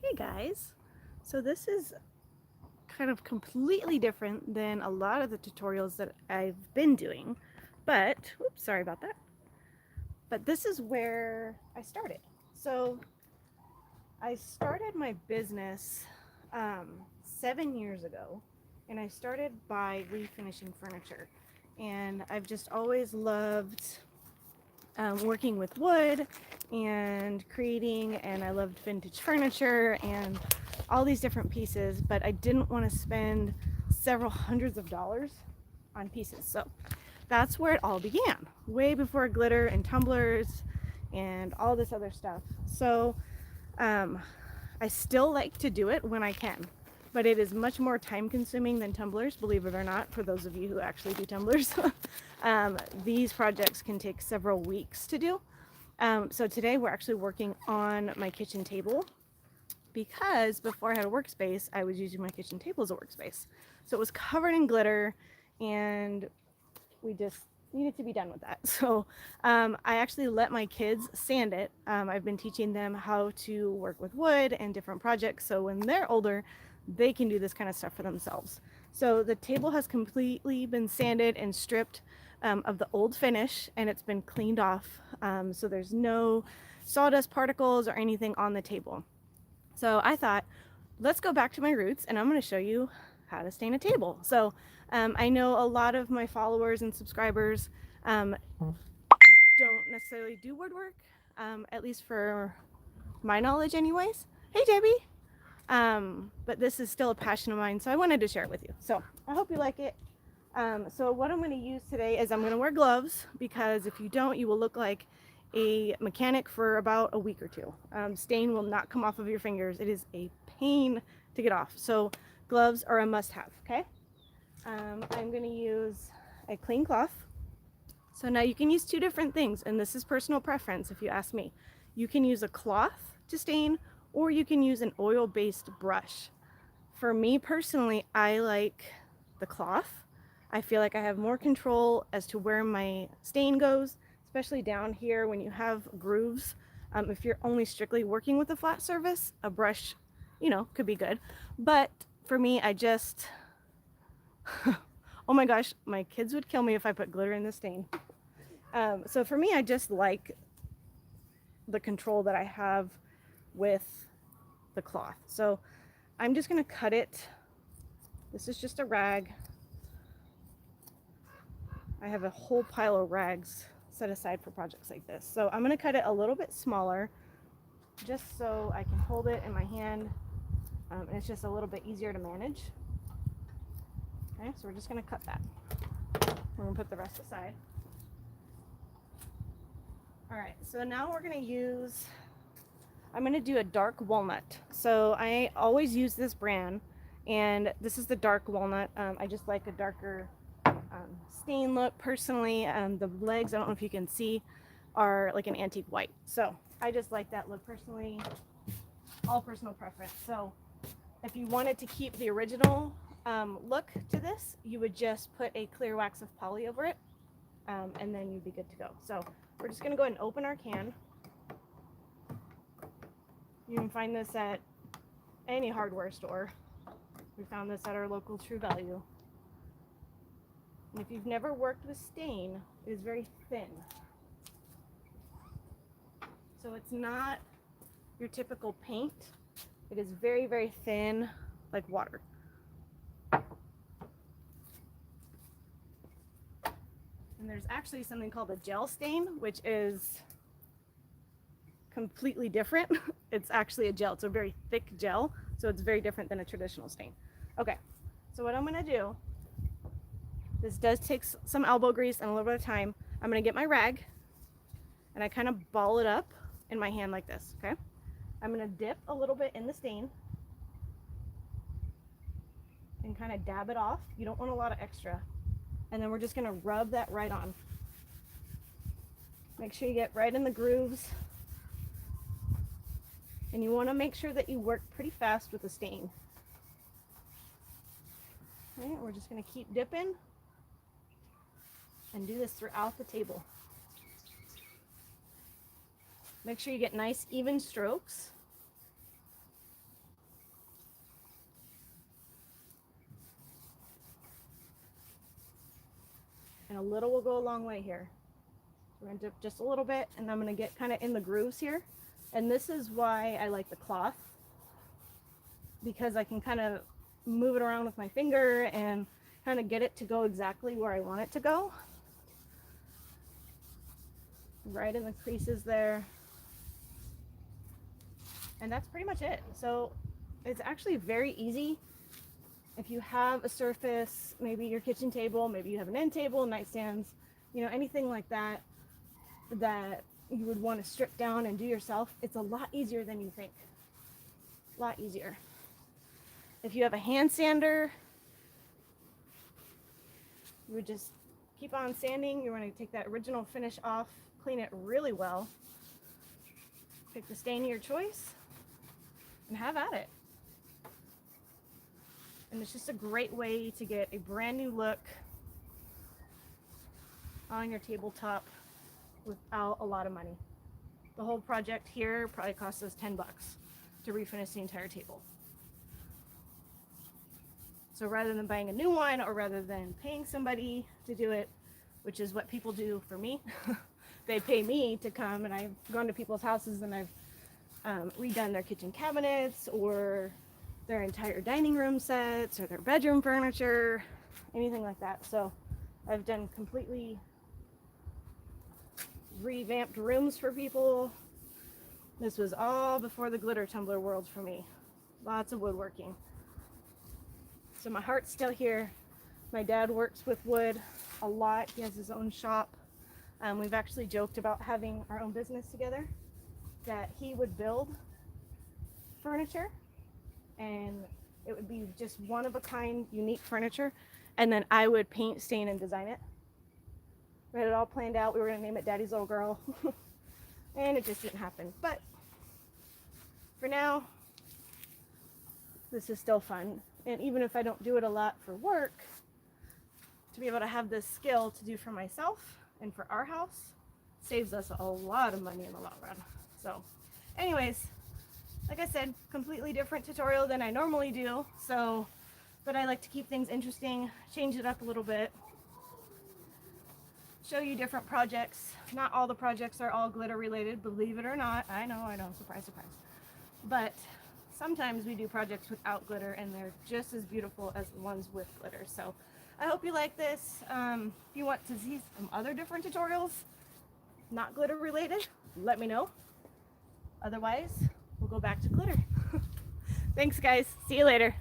Hey guys, so this is kind of completely different than a lot of the tutorials that I've been doing, but, oops, sorry about that. But this is where I started. So I started my business 7 years ago, and I started by refinishing furniture. And I've just always loved working with wood and creating, and I loved vintage furniture and all these different pieces, but I didn't want to spend several hundreds of dollars on pieces. So that's where it all began, way before glitter and tumblers and all this other stuff. So um, I still like to do it when I can, but it is much more time consuming than tumblers, believe it or not, for those of you who actually do tumblers. These projects can take several weeks to do. So today we're actually working on my kitchen table, because before I had a workspace, I was using my kitchen table as a workspace. So it was covered in glitter, and we just needed to be done with that. So I actually let my kids sand it. I've been teaching them how to work with wood and different projects, so when they're older, they can do this kind of stuff for themselves. So the table has completely been sanded and stripped of the old finish, and it's been cleaned off. So there's no sawdust particles or anything on the table. So I thought, let's go back to my roots, and I'm going to show you how to stain a table. So I know a lot of my followers and subscribers don't necessarily do woodwork, at least for my knowledge anyways. Hey Debbie! But this is still a passion of mine, so I wanted to share it with you. So I hope you like it. So what I'm going to use today is I'm going to wear gloves, because if you don't, you will look like a mechanic for about a week or two. Stain will not come off of your fingers. It is a pain to get off. So gloves are a must-have, okay? I'm going to use a clean cloth. So now you can use two different things, and this is personal preference if you ask me. You can use a cloth to stain, or you can use an oil-based brush. For me personally, I like the cloth. I feel like I have more control as to where my stain goes, especially down here when you have grooves. If you're only strictly working with a flat surface, a brush, could be good. But for me, I just, oh my gosh, my kids would kill me if I put glitter in the stain. So for me, I just like the control that I have with the cloth. So I'm just gonna cut it. This is just a rag. I have a whole pile of rags set aside for projects like this. So I'm gonna cut it a little bit smaller, just so I can hold it in my hand, and it's just a little bit easier to manage. Okay, so we're just gonna cut that. We're gonna put the rest aside. All right, so now we're gonna I'm gonna do a dark walnut. So I always use this brand, and this is the dark walnut. I just like a darker stain look personally. The legs, I don't know if you can see, are like an antique white. So I just like that look personally, all personal preference. So if you wanted to keep the original look to this, you would just put a clear wax of poly over it, and then you'd be good to go. So we're just gonna go ahead and open our can. You can find this at any hardware store. We found this at our local True Value. And if you've never worked with stain, it is very thin. So it's not your typical paint. It is very, very thin, like water. And there's actually something called a gel stain, which is completely different. It's actually a gel. It's a very thick gel, so it's very different than a traditional stain. Okay, so what I'm gonna do, this does take some elbow grease and a little bit of time. I'm gonna get my rag, and I kind of ball it up in my hand like this, okay? I'm gonna dip a little bit in the stain and kind of dab it off. You don't want a lot of extra. And then we're just gonna rub that right on. Make sure you get right in the grooves. And you wanna make sure that you work pretty fast with the stain. All right, we're just gonna keep dipping and do this throughout the table. Make sure you get nice even strokes. And a little will go a long way here. We're gonna dip just a little bit, and I'm gonna get kind of in the grooves here. And this is why I like the cloth, because I can kind of move it around with my finger and kind of get it to go exactly where I want it to go. Right in the creases there. And that's pretty much it. So it's actually very easy. If you have a surface, maybe your kitchen table, maybe you have an end table, nightstands, you know, anything like that, that you would want to strip down and do yourself, it's a lot easier than you think. A lot easier. If you have a hand sander, you would just keep on sanding. You want to take that original finish off, clean it really well, pick the stain of your choice, and have at it. And it's just a great way to get a brand new look on your tabletop without a lot of money. The whole project here probably cost us 10 bucks to refinish the entire table. So rather than buying a new one, or rather than paying somebody to do it, which is what people do for me, they pay me to come, and I've gone to people's houses and I've redone their kitchen cabinets or their entire dining room sets or their bedroom furniture, anything like that. So I've done completely revamped rooms for people. This was all before the glitter tumbler world for me. Lots of woodworking. So my heart's still here. My dad works with wood a lot. He has his own shop. We've actually joked about having our own business together, that he would build furniture and it would be just one of a kind, unique furniture, and then I would paint, stain, and design it. We had it all planned out. We were gonna name it Daddy's Little Girl and it just didn't happen. But for now, this is still fun. And even if I don't do it a lot for work, to be able to have this skill to do for myself and for our house saves us a lot of money in the long run. So anyways, like I said, completely different tutorial than I normally do. So, but I like to keep things interesting, change it up a little bit, show you different projects. Not all the projects are all glitter related, believe it or not. I know, surprise, surprise. But sometimes we do projects without glitter and they're just as beautiful as the ones with glitter. So I hope you like this. If you want to see some other different tutorials, not glitter related, let me know. Otherwise, we'll go back to glitter. Thanks guys, see you later.